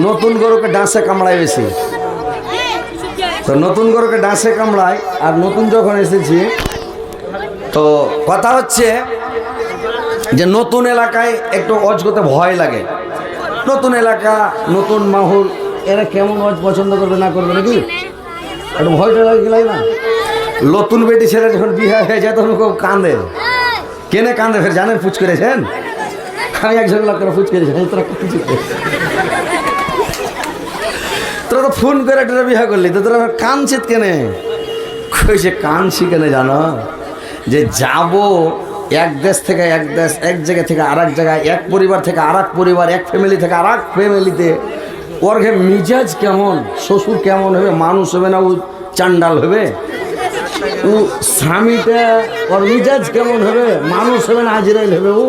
নতুন গরুকে ডাঁসে কামড়ায় বেশি, তো নতুন গরুকে ডাঁসে কামড়ায়। আর নতুন যখন এসেছি, তো কথা হচ্ছে যে নতুন এলাকায় একটু অজ করতে ভয় লাগে। নতুন এলাকা, নতুন মাহৌল, এরা কেমন অজ পছন্দ করবে না করবে নাকি একটু ভয়টা লাগে না? নতুন বেটি ছেলে যখন বিয়ে হয়ে যায় তখন খুব কাঁদে। কেনে কাঁদে ফের জানেন? ফুচ করেছেন? আমি একজন লোকেরা ফুচ করেছেন, তোরা কিছু তোরা তো ফোন করে একটা বিয়ে করলি, তো তোরা কাঁদছিস কেনে? কইছে কাঁদছি কেনে জানো? যে যাব এক দেশ থেকে এক দেশ, এক জায়গা থেকে আর এক জায়গায়, এক পরিবার থেকে আর এক পরিবার, এক ফ্যামিলি থেকে আর এক ফ্যামিলিতে, ওর মিজাজ কেমন, শ্বশুর কেমন হবে, মানুষ হবে না ও চান্ডাল হবে, ও স্বামীটা ওর মিজাজ কেমন হবে, মানুষ হবে না আজরাইল হবে। ও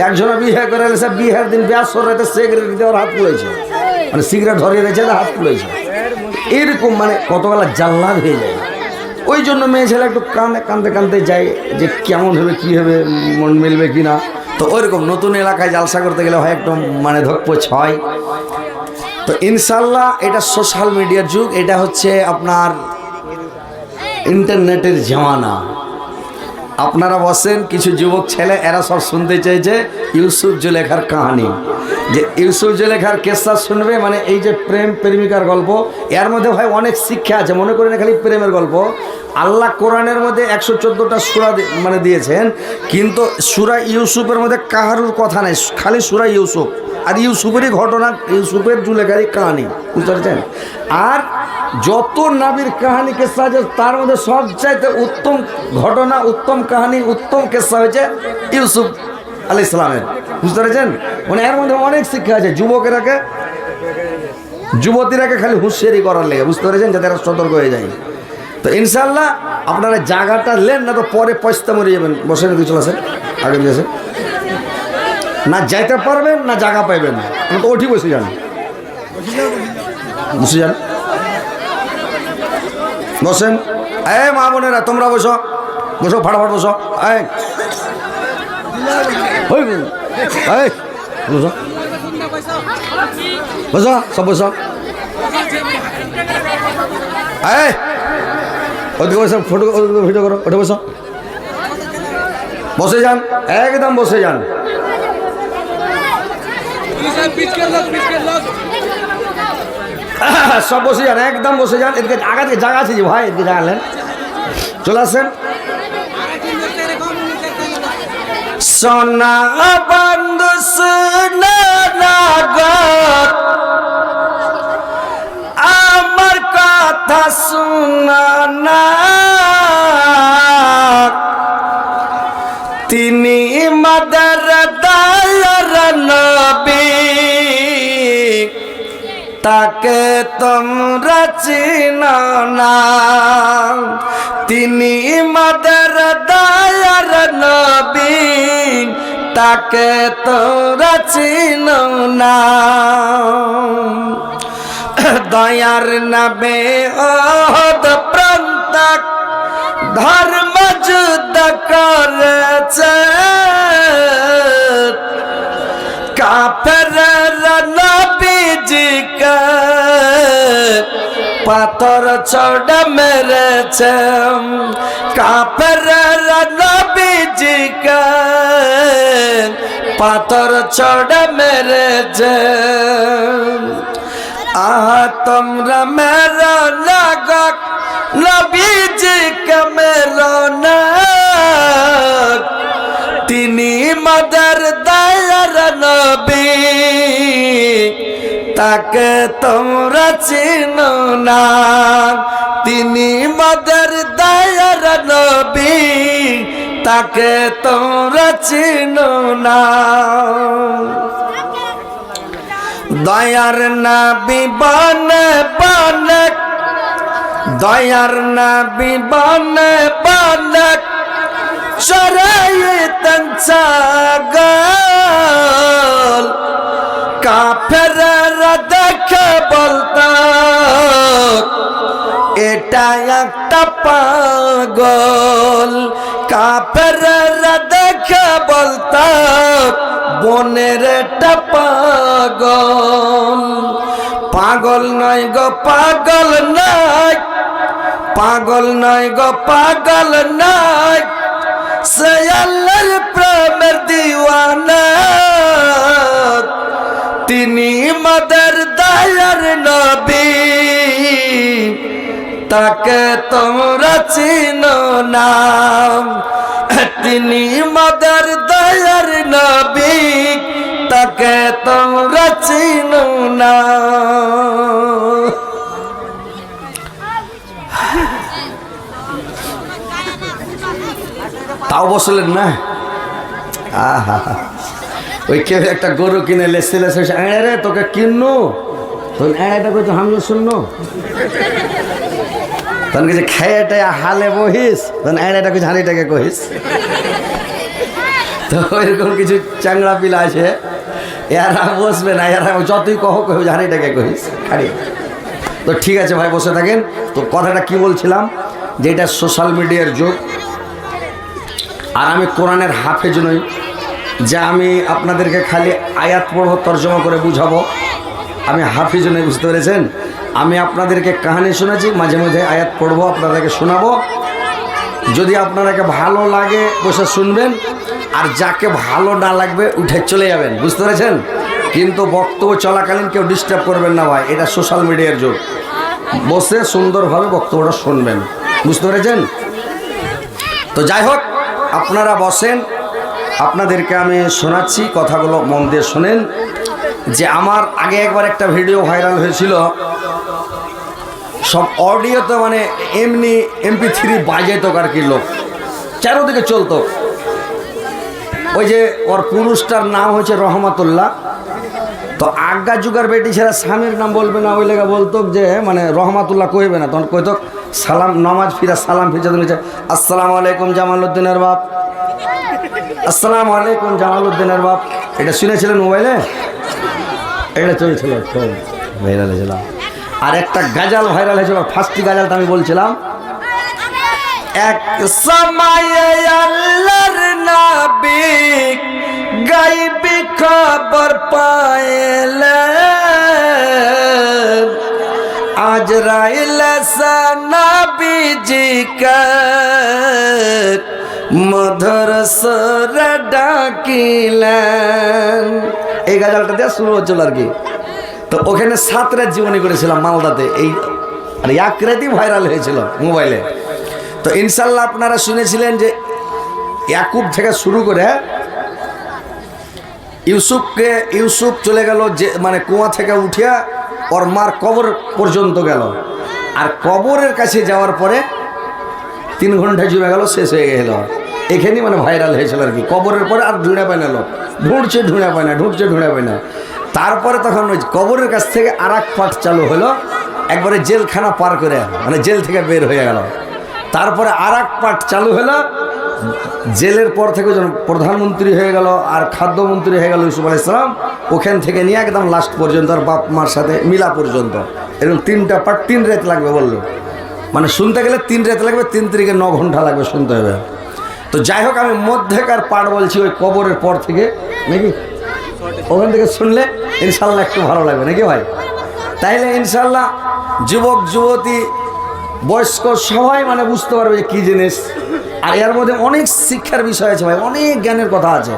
একজন বিয়ে করে এসে বিয়ের দিন ব্যাস রাতে সিগারেট দিয়ে ওর হাত পুড়েছে, মানে সিগারেট ধরিয়ে দিয়েছে, হাত পুড়েছে। এরকম মানে কতগুলা জাল্লাদ হয়ে যায়। ওই জন্য মেয়ে ছেলে একটু কাঁদতে কাঁদতে যায় যে কেমন হবে, কি হবে, মন মিলবে কি না। তো ওইরকম নতুন এলাকায় জালসা করতে গেলে হয় একটু মানে ধকপোচ হয়। তো ইনশাল্লাহ এটা সোশ্যাল মিডিয়ার যুগ, এটা হচ্ছে আপনার ইন্টারনেটের জামানা। আপনারা বসেন, কিছু যুবক ছেলে এরা সব শুনতে চাইছে ইউসুফ জুলেখার কাহিনী, যে ইউসুফ জুলেখার কেসা শুনবে, মানে এই যে প্রেম প্রেমিকার গল্প, এর মধ্যে ভাই অনেক শিক্ষা আছে। মনে করেন খালি প্রেমের গল্প। আল্লাহ কোরআনের মধ্যে 114টা সূরা মানে দিয়েছেন, কিন্তু সূরা ইউসুফের মধ্যে কাহারুর কথা নেই, খালি সূরা ইউসুফ আর ইউসুফেরই ঘটনা, ইউসুফের জুলেখারই কাহিনী, বুঝতে পারছেন? আর যত নবীর কাহিনী কেসা আছে তার মধ্যে সবচাইতে উত্তম ঘটনা, উত্তম কাহিনী, উত্তম কেসা হয়েছে ইউসুফ আলাইহিস সালামের, বুঝতে পেরেছেন? মানে এর মধ্যে অনেক শিক্ষা আছে। যুবতীরাকে খালি হুঁশিয়ারি করার লেগে, বুঝতে পেরেছেন, যাতে এরা সতর্ক হয়ে যায়। তো ইনশাল্লাহ আপনারা জায়গাটা নেন, না তো পরে পয়সা মরে যাবেন। বসে দিয়ে চলে আসেন, আগে দিয়ে আসেন, না যাইতে পারবেন না জায়গা পাইবেন না, তো ওঠি বসে যান, বসে যান, বসেন। এই মা বোনেরা তোমরা বসো, বসো, ফাটাফাট বসো, বসো বসো, সব বসো, ওদিকে বসো, ফটো ভিডিও করো, ওঠে বসো, বসে যান, একদম বসে যান। সব বসে যান, একদম বসে যান। এদিকে আগা থেকে জায়গা আছে যে ভাই, এদিকে জায়গা নেন, চলে আসেন। সোনা বন্ধু সোনা নাগর, আমার কথা শোনা না, তিনি মাদার দায়ার নবী, তাকে তোমরা চিনো না, তিনি মাদার দায়ার নবী, তাকে তোমরা চিনো না। দয়ার নামে ওহদ প্রান্তক ধর্ম যুদ্ধ করেছে, কাফেররা নবীজিকে পাথর ছড়া মেরেছে, কাফেররা নবীজিকে পাথর ছড়া মেরেছে। আহা তোমরা মেরো লাগো নবীজিকে মেরো না, তিনি মাদার দায়ার নবী, তাকে তোমরা চিনো না, তিনি মাদার দায়ার নবী, তাকে তোমরা চিনো না। দয়ার নবী বনে বনে, দয়ার নবী বনে বনে শরাইতান ছাগল, কাফেররা দেখে বলতো এটা একটা পাগল, কাফেররা দেখে বলতো বনের একটা পাগল। পাগল নয় গো পাগল নয়, পাগল নয় গো পাগল নয়, সে আল্লাহর প্রেমের দিওয়ানা। তিনি মদের দয়ার নবী, তাকে তোমরা চিনো না। তিনি মদের দয়ার নবী, তাকে তোমরা চিনো না। তাও বসলেন না? আহা, ওই কেউ একটা গরু কিনে লেসে লেসে এড়ে রে তোকে কিনু, তখন এড়াটা কইতো হামজো শুননো, তখন কিছু খেয়েটা হালে বহিস, তখন এড়াটা কিছু হানিটাকে কহিস। তো এরকম কিছু চাংড়া পিলা আছে, এরা বসবে না, এরা যতই কহ কহ হানিটাকে কহিস খাড়ি। তো ঠিক আছে ভাই, বসে থাকেন। তো কথাটা কি বলছিলাম, যে এটা সোশ্যাল মিডিয়ার যুগ, আর আমি কোরআনের হাফেজ নই যে আমি আপনাদেরকে খালি আয়াত পড়ব তর্জমা করে বুঝাবো। আমি হাফিজ নই, বুঝতে পেরেছেন? আমি আপনাদেরকে কাহিনী শুনেছি, মাঝে মধ্যে আয়াত পড়বো, আপনাদেরকে শোনাবো। যদি আপনাদেরকে ভালো লাগে বসে শুনবেন, আর যাকে ভালো না লাগবে উঠে চলে যাবেন, বুঝতে পেরেছেন? কিন্তু বক্তব্য চলাকালীন কেউ ডিস্টার্ব করবেন না ভাই, এটা সোশ্যাল মিডিয়ার যুগ। বসে সুন্দরভাবে বক্তব্যটা শুনবেন, বুঝতে পেরেছেন? তো যাই হোক, আপনারা বসেন, আপনাদেরকে আমি শোনাচ্ছি, কথাগুলো মন দিয়ে শোনেন। যে আমার আগে একবার একটা ভিডিও ভাইরাল হয়েছিল, সব অডিও তো মানে এমনি MP3 বাজাইতো আর কি, লোক চারোদিকে চলতো। ওই যে ওর পুরুষটার নাম হচ্ছে রহমাতুল্লাহ। তো আজ্ঞা যুগার বেটি ছেড়া স্বামীর নাম বলবে না, ওই লেগে বলতো যে মানে রহমাতুল্লাহ কইবে না, তখন কইতো সালাম, নামাজ ফিরা সালাম ফিরছে, আসসালামু আলাইকুম জামালউদ্দিনের বাপ, আসসালামু আলাইকুম জামালউদ্দিনের বাপ। এটা শুনেছিলেন মোবাইলে? এটা চলছিল, ভাইরাল হয়েছিল। আর একটা গাজাল ভাইরাল হয়েছিল, ফার্স্ট গাজালটা আমি বলছিলাম। এক সময়ে আল্লাহর নবী গায়বী খবর পাইলেন, আজরাইল নবীজি কে মধুর সুরে ডাকিলেন। এই গাজালটা দিয়ে শুরু হচ্ছিল আর কি। তো ওখানে 7 রাত জীবনী করেছিলাম মালদাতে, এই আর এক রাতই ভাইরাল হয়েছিল মোবাইলে। তো ইনশাল্লাহ আপনারা শুনেছিলেন যে ইয়াকুব থেকে শুরু করে ইউসুফ চলে গেল, যে মানে কুয়া থেকে উঠিয়া ওর মার কবর পর্যন্ত গেল। আর কবরের কাছে যাওয়ার পরে 3 ঘন্টা জমে গেল, শেষ হয়ে গেল। এখানেই মানে ভাইরাল হয়েছিল আর কি। কবরের পরে আর ঢুঁড়ে পায় না, লোক ঢুঁড়ছে ঢুঁড়ে পায় না, ঢুঁড়ছে ঢুঁড়ে পায় না। তারপরে তখন ওই কবরের কাছ থেকে আর এক পাঠ চালু হলো, একবারে জেলখানা পার করে, মানে জেল থেকে বের হয়ে গেল। তারপরে আর এক পাঠ চালু হলো, জেলের পর থেকে যখন প্রধানমন্ত্রী হয়ে গেল আর খাদ্যমন্ত্রী হয়ে গেল ইউসুফ আলাইহিস সালাম, ওখান থেকে নিয়ে একদম লাস্ট পর্যন্ত আর বাপ মার সাথে মিলা পর্যন্ত, এরকম 3টা পার্ট 3 রাত লাগবে বললো। মানে শুনতে গেলে 3 রাত লাগবে, 3 থেকে 9 ঘন্টা লাগবে শুনতে হবে। তো যাই হোক, আমি মধ্যেকার পাঠ বলছি ওই কবরের পর থেকে, নাকি ওখান থেকে শুনলে ইনশাল্লাহ একটু ভালো লাগবে, নাকি ভাই? তাইলে ইনশাল্লাহ যুবক যুবতী বয়স্ক সবাই মানে বুঝতে পারবে যে কী জিনিস। আর এর মধ্যে অনেক শিক্ষার বিষয় আছে ভাই, অনেক জ্ঞানের কথা আছে,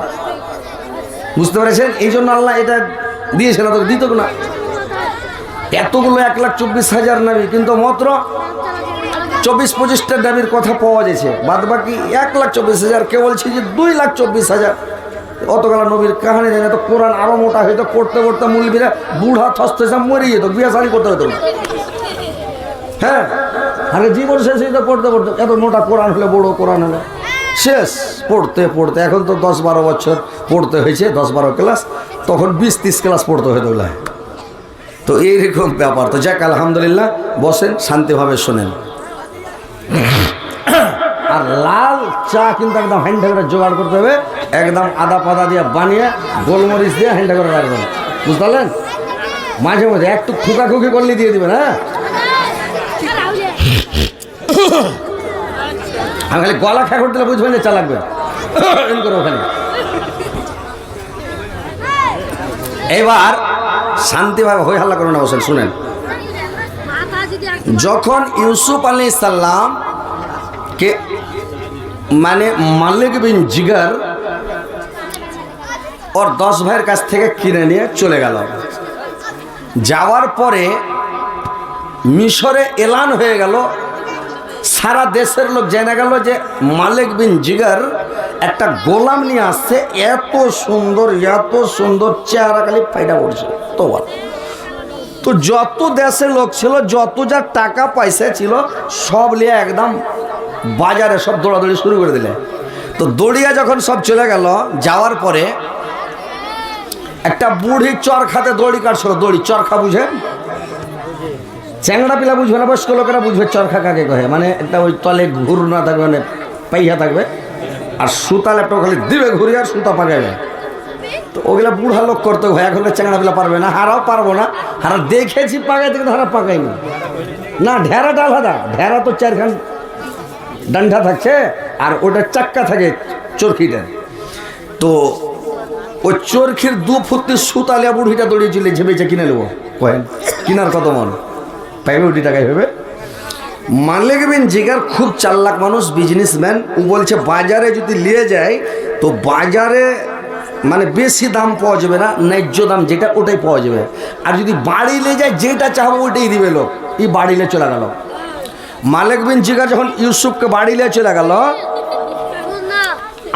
বুঝতে পেরেছেন? এই জন্য আল্লাহ এটা দিয়েছে, না তো দিত না। এতগুলো 1,24,000 নবী, কিন্তু মাত্র 24-25টা নবীর কথা পাওয়া যাচ্ছে, বাদ বাকি 1,24,000। কে বলছে যে 2,24,000 অতগুলো নবীর কাহানি জানে। তো কোরআন আরো মোটা হইতো, পড়তে পড়তে মুলবিরা বুড়া থস্ত মরে যেত, বিয়ে শাড়ি করতে হতো না। হ্যাঁ, আগে জীবন শেষ হইতো পড়তে পড়তে, এত মোটা কোরআন হলে, বড় কোরআন হলে শেষ পড়তে পড়তে। এখন তো 10-12 বছর পড়তে হয়েছে, 10-12 ক্লাস, তখন 20-30 ক্লাস পড়তে হতো। তো এইরকম ব্যাপার। তো যাক, আলহামদুলিল্লাহ, বসেন, শান্তিভাবে শোনেন। আর লাল চা কিন্তু একদম হ্যান্ডা করে জোগাড় করতে হবে, একদম আদা পাতা দিয়ে বানিয়ে গোলমরিচ দিয়ে হ্যান্ডা করে রাখবেন, বুঝতে পারলেন? মাঝে মাঝে একটু খুকাখুকি করলে দিয়ে দিবেন। হ্যাঁ, আমি খালি গলা খেয়ে দিলে বুঝবেন যে চা লাগবে করে ওখানে। এবার শান্তিভাবে হই হাল্লা করে না বসেন, শুনেন। যখন ইউসুফ আলাইহিস সালাম কে মানে মালিক বিন জিগার ওর 10 ভাইয়ের কাছ থেকে কিনে নিয়ে চলে গেল, যাওয়ার পরে মিশরে এলান হয়ে গেল, সারা দেশের লোক জেনে গেল যে মালিক বিন জিগার একটা গোলাম নিয়ে আসছে, এত সুন্দর চেহারা খালি ফাইটা পড়ছে। তো যত দেশের লোক ছিল, যত যার টাকা পয়সা ছিল, সব নিয়ে একদম বাজারে সব দৌড়াদৌড়ি শুরু করে দিলে। তো দৌড়িয়া যখন সব চলে গেল, যাওয়ার পরে একটা বুড়ি চরখাতে দড়ি কাটছিল। দড়ি চরখা বুঝে? চ্যাংড়া পিলা বুঝবে না, বয়স্ক লোকেরা বুঝবে চরখা কাকে কহে। মানে একটা ওই তলে ঘুর না থাকবে, মানে পাইয়া থাকবে, আর সুতা লেপটা খালি দিবে ঘুরি আর সুতা পাকাবে। তো ওগুলা বুড়া লোক করতে হয়, এখন চ্যাংড়া পিলা পারবে না, হারাও পারবো না। হারা দেখেছি পাকাইতে, কিন্তু হারা পাকাইনি না। ঢেরাটা আলাদা, ঢেরা তো 4খান ডান্ডা থাকছে, আর ওটা চাক্কা থাকে চরখিটা। তো ওই চরখির 2 ফুট সুতালিয়া বুড়িটা দড়িয়ে চলে ঝেপেছে কিনে নেবো। কয়েন কিনার কত মন পাইবে? 20 টাকায় হবে। মালিক বিন জিগার খুব চালাক মানুষ, বিজনেসম্যান। ও বলছে বাজারে যদি নিয়ে যায় তো বাজারে মানে বেশি দাম পাওয়া যাবে না, ন্যায্য দাম যেটা ওটাই পাওয়া যাবে। আর যদি বাড়ি নিয়ে যায় যেটা চাহবো ওইটাই দিবে লোক। এই বাড়ি নিয়ে চলে গেল। মালিক বিন জিগার যখন ইউসুফকে বাড়ি নিয়ে চলে গেল,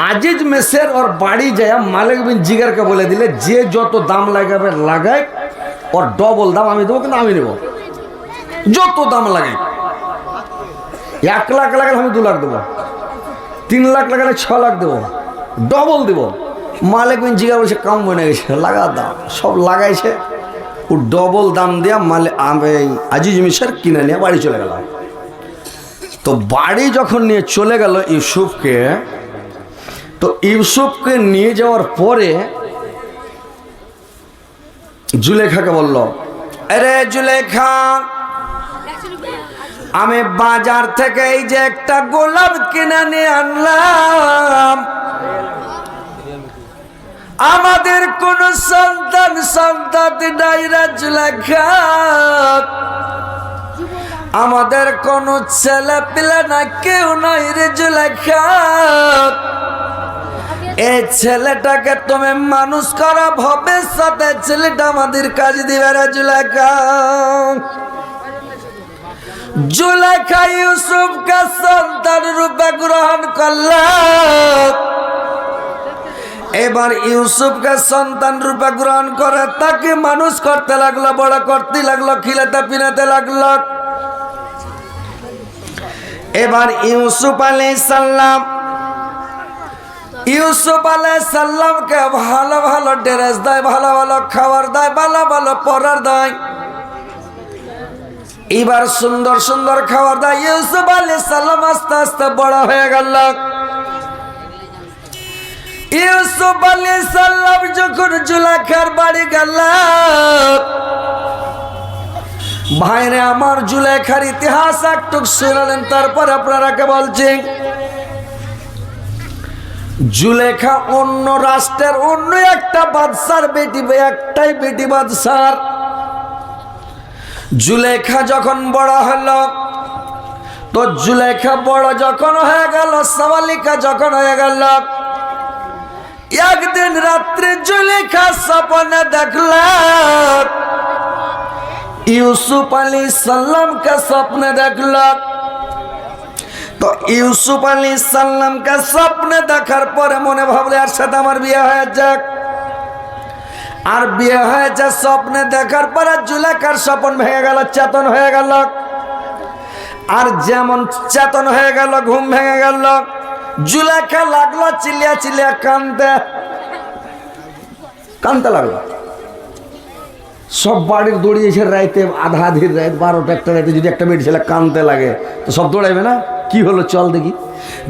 আজিজ মেসের ওর বাড়ি যায় মালিক বিন জিগারকে বলে দিলে যে যত দাম লাগাবে লাগাই, ওর ডবল দাম আমি দেবো, কিন্তু আমি নেব যত দাম লাগে। 1 লাখ লাগালে আমি 2 লাখ দেবো, 3 লাখ লাগালে 6 লাখ দেবো, ডবল দেবো। মালিক বিন জিগার বলছে কাম বনে গেছে, লাগা দাম সব লাগাইছে। ও ডবল দাম দিয়া আজিজ মিশর কিনে নিয়ে বাড়ি চলে গেল। তো বাড়ি যখন নিয়ে চলে গেল ইউসুফকে, তো ইউসুফকে নিয়ে যাওয়ার পরে জুলেখাকে বলল, আরে জুলেখা, আমি বাজার থেকে এই যে একটা গোলাপ কিনে নিয়ে আনলাম, আমাদের কোন সন্তান নাই রে জুলেখা, আমাদের কোন ছেলে পিলে না, কেউ নাই রে জুলেখা। এই ছেলেটাকে তুমি মানুষ করা, ভবিষ্যতে ছেলেটা আমাদের কাজ দিবে রে জুলেখা। জুলেখা ইউসুফকে সন্তান রূপে গ্রহণ করল। এবার ইউসুফকে সন্তান রূপে গ্রহণ করে তাকে মানুষ করতে লাগলো, বড় করতে লাগলো, খিলাতে পিনাতে লাগলো। এবার ইউসুফ আলাইহিস সালামকে ভালো ভালো ড্রেস দেয়, ভালো ভালো খাবার দেয়, ভালো ভালো পরার দেয়। এবার সুন্দর সুন্দর খাবার দেয়। ইউসুফ আলাইহিস সালাম আস্তে আস্তে বড় হয়ে গেল। ইউসুফ আলাইহিস সালাম যখন জুলেখার বাড়ি গেল, ভাইরে আমার জুলেখার ইতিহাস একটু শুনালেন, তারপর আপনারাকে বলছি। জুলেখা অন্য রাষ্ট্রের অন্য একটা বাদশার বেটি, একটাই বেটি বাদশার। জুলেখা যখন বড় হলো, তো জুলেখা বড় যখন হয়ে গেল, সাবালিকা যখন হয়ে গেল, একদিন রাত্রে জুলেখা স্বপ্নে দেখল ইউসুফ আলাইহিস সালামকে স্বপ্নে দেখল। তো ইউসুফ আলাইহিস সালামকে স্বপ্নে দেখার পরে মনে ভাবলে আর সাথে আমার বিয়ে হয়ে যাক। আর বিয়ে হয়েছে, স্বপ্নে দেখার পরে জুলেখার স্বপ্ন ভেঙে গেল, চেতন হয়ে গেল। আর যেমন চেতন হয়ে গেল, ঘুম ভেঙে গেল, জুলেখা লাগলো চিল্লিয়া চিল্লিয়া কানতে লাগলো। সব বাড়ির দৌড়িয়েছে রাইতে, আধা আধির রাত 12টা 1টা রাতে যদি একটা মেয়ে ছেলে কানতে লাগে তো সব দৌড়াইবে না? কি হলো চল দেখি।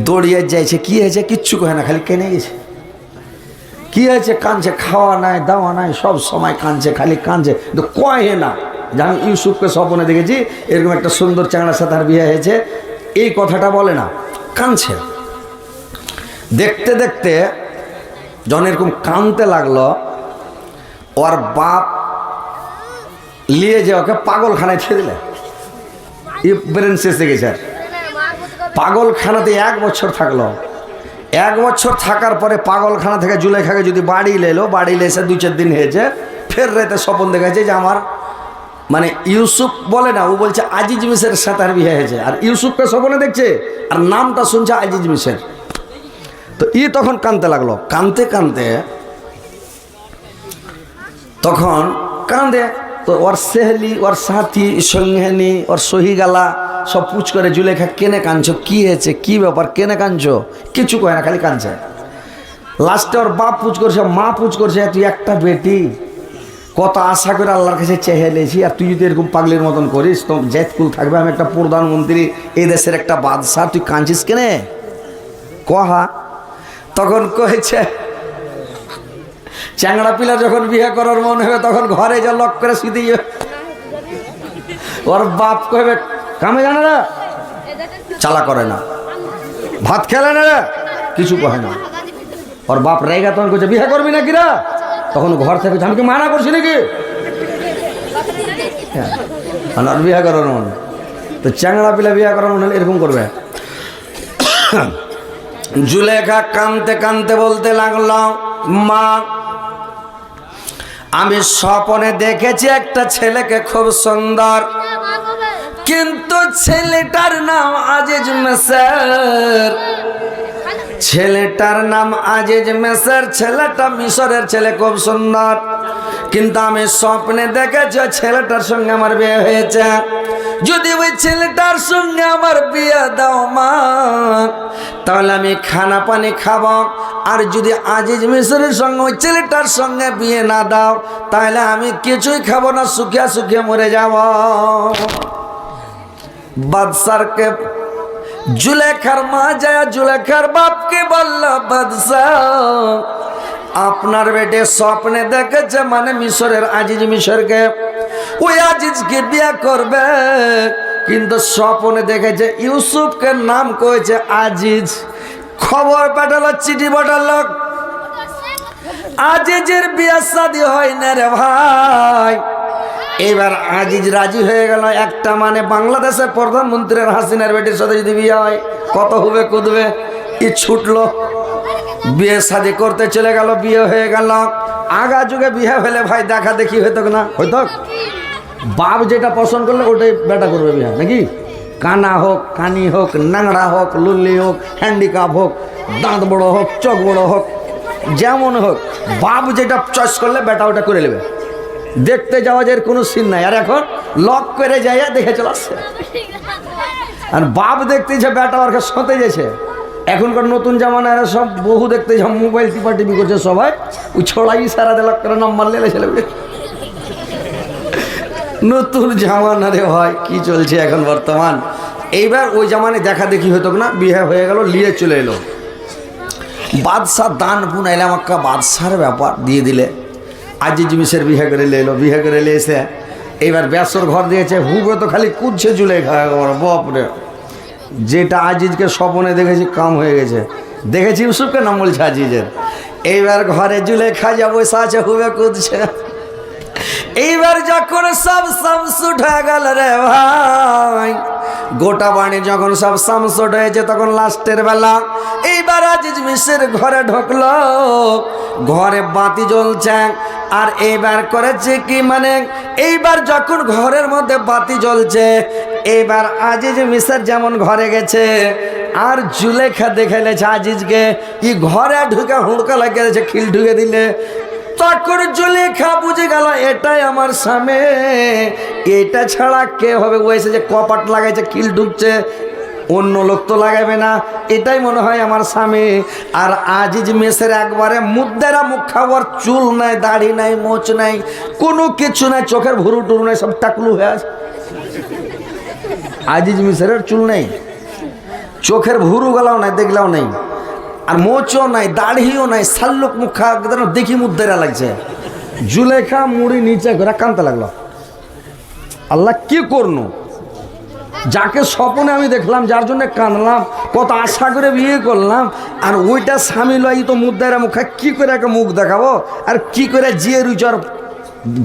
দৌড়িয়ে যাইছে, কি হয়েছে? কিচ্ছু কহে না, খালি কেনে গেছে। কি হয়েছে? কানছে, খাওয়া নাই দাওয়া নাই, সব সময় কানছে, খালি কানছে, কিন্তু কয়ে না যে আমি ইউসুফকে স্বপ্নে দেখেছি এরকম একটা সুন্দর চ্যাংড়ার সাথে আর বিয়ে হয়েছে, এই কথাটা বলে না, কানছে। দেখতে দেখতে যখন এরকম কানতে লাগলো, ওর বাপ নিয়ে যে ওকে পাগলখানায় ছেড়ে দিলে, ব্রেন শেষ হয়ে গেছে। আর পাগলখানাতে 1 বছর থাকলো। 1 বছর থাকার পরে পাগলখানা থেকে জুলেখাকে যদি বাড়ি এলো, বাড়ি এসে 2-4 দিন হয়েছে, ফের রাতে স্বপ্ন দেখাচ্ছে যে আমার মানে ইউসুফ বলে না, ও বলছে আজিজ মিসের সাথে আর বিয়ে হয়েছে, আর ইউসুফকে স্বপ্নে দেখছে আর নামটা শুনছে আজিজ মিসের। তো তখন কাঁদতে লাগলো, কাঁদতে কাঁদতে তখন কাঁদে। তো ওর সেহলি, ওর সাথী, সঙ্গিনী, ওর সহিগালা সব পুছ করে, জুলেখা কেনে কাঁদছো, কি হয়েছে, কি ব্যাপার, কেনে কাঁদছো? কিছু কয় না, খালি কাঁদছে। লাস্টে ওর বাপ পুছ করছে, মা পুছ করছে, তুই একটা বেটি, কত আশা করে আল্লাহর কাছে চেয়ে লেছি, আর তুই যদি এরকম পাগলির মতন করিস তো জেতকুল থাকবে, আমি একটা প্রধানমন্ত্রী, এই দেশের একটা বাদশাহ, তুই কাঁদছিস কেনে কহা? তখন কয়েছে চ্যাংড়া পিলা যখন বিয়ে করার মনে হবে তখন ঘরে যা লক করে শুধু ওর বাপ কহবে কামে জানে না, চালা করে না, ভাত খেলে না, কিছু কহে না। ওর বাপ রেগা তখন কইছে বিয়ে করবি না কিরা? তখন ঘর থেকে আমি কি মানা করছি নাকি বিয়ে করার মনে? তো চ্যাংড়া পিলা বিয়ে করার মনে হলে এরকম করবে। জুলেখা কাঁদতে কাঁদতে বলতে লাগলো, মা আমি স্বপ্নে দেখেছি একটা ছেলেকে খুব সুন্দর, কিন্তু ছেলেটার নাম আজিজ মিসর, ছেলেটার নাম আজিজ মিসর, ছেলেটা মিশরের ছেলে, খুব সুন্দর, কিন্তু আমি স্বপ্নে দেখেছি ছেলেটার সঙ্গে আমার বিয়ে হয়েছে। যদি ওই ছেলেটার সঙ্গে আমার বিয়ে দাও মা, তাহলে আমি খানা পানি খাবো, আর যদি আজিজ মিশরের সঙ্গে ওই ছেলেটার সঙ্গে বিয়ে না দাও তাহলে আমি কিছুই খাবো না, শুকিয়ে শুকিয়ে মরে যাব। বাদশারকে জুলেখার মা যায় জুলেখার বাপকে বলল, বাদশাহ আপনার বেটে স্বপ্নে দেখেছে মানে মিশরের আজিজ মিশরকে, ওই আজিজকে বিয়ে করবে, কিন্তু স্বপ্নে দেখেছে ইউসুফকে নাম করেছে আজিজ। খবর পাঠালো, চিঠি পাঠালো, আজিজের বিয়ে শাদী হয় না রে ভাই। এবার আজিজ রাজি হয়ে গেল, একটা মানে বাংলাদেশের প্রধানমন্ত্রীর হাসিনার বেটির সাথে যদি বিয়ে হয় কত হবে কুদবে, ছুটলো, বিয়ে শাদী করতে চলে গেল, বিয়ে হয়ে গেল। আগা যুগে বিয়ে হলে ভাই দেখা দেখি হইতো না, হইতো বাপ যেটা পছন্দ করলে ওটাই বেটা করবে বিয়ে, নাকি? কানা হোক, কানি হোক, নাংড়া হোক, লুল্লি হোক, হ্যান্ডিক্যাপ হোক, দাঁত বড় হোক, চোখ বড় হোক, যেমন হোক, বাপ যেটা চয়েস করলে বেটা ওটা করে নেবে। দেখতে যাওয়া যায় কোনো সিন নাই, আর এখন লক করে যাইয়া দেখে চলে আসছে। আর বাপ দেখতে যে বেটা ওর কাছে সতে গেছে। এখনকার নতুন জামানায় সব বহু দেখতে যা মোবাইল টিপা টিপি করছে সবাই, ওই ছড়াই সারা দিল করে নাম্বার লেলে ছেলে নতুন জামানা রে ভাই, কি চলছে এখন বর্তমান। এইবার ওই জামানায় দেখা দেখি হতো না, বিয়ে হয়ে গেল, নিয়ে চলে এলো। বাদশাহ দান পুনাইলে আমাকে বাদশার ব্যাপার দিয়ে দিলে, আজিজ মিসের বিয়ে করে এলো, বিয়ে করে এসে এইবার বেসর ঘর দিয়েছে, হুবে তো খালি কুদছে জুলেখা, বাপরে যেটা আজিজকে স্বপ্নে দেখেছি কাম হয়ে গেছে। দেখেছি ইউসুফকে নাম বলছে আজিজের। এইবার ঘরে জুলেখা যা বসে আছে, হুবে কুদছে। এইবার যখন সব শামস উঠে গেল রে ভাই, গোটা বাণী যখন সব শামস হয়েছে, তখন লাস্টের বেলা এইবার আজিজ মিসের ঘরে ঢুকলো, ঘরে বাতি জ্বলছে। আর এইবার করেছে কি মানে, এইবার যখন ঘরের মধ্যে বাতি জ্বলছে, এইবার আজিজ মিসর যেমন ঘরে গেছে, আর জুলেখা দেখে লেছে আজিজকে, ই ঘরে ঢুকে হুড়কা লাগিয়েছে, খিল ঢুকে দিলে। তখন জুলেখা বুঝে গেল এটাই আমার স্বামী, এটা ছাড়া কে হবে? ও এসে যে কপাট লাগাইছে, খিল ঢুকছে, অন্য লোক তো লাগাবে না, এটাই মনে হয় আমার স্বামী। আর আজিজ মেসের একবারে মুদ্দেরা মুখ খাবার, চুল নাই, দাড়ি নাই, মোচ নাই, কোনো কিছু নাই, চোখের ভুরু টুরু নাই, সব টাকলু হয়ে আছে। আজিজ মিসরের চুল নেই, চোখের ভুরু গলাও নাই, দেখলাও নেই, আর মোচও নাই, দাড়িও নাই, শাল্লুক মুখা দেখি মুদ্দেরা লাগছে। জুলেখা মুড়ি নিচে করে কাঁদতে লাগলো, আল্লাহ কি করনো? যাকে স্বপ্নে আমি দেখলাম, যার জন্য কাঁদলাম, কত আশা করে বিয়ে করলাম, আর ওইটা স্বামী লয় তো মুদ্দারা মুখা, কি করে একটা মুখ দেখাবো, আর কি করে জিয়ে রুচর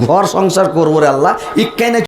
ঘর সংসার করবো রে আল্লাহ, ইক্কাই না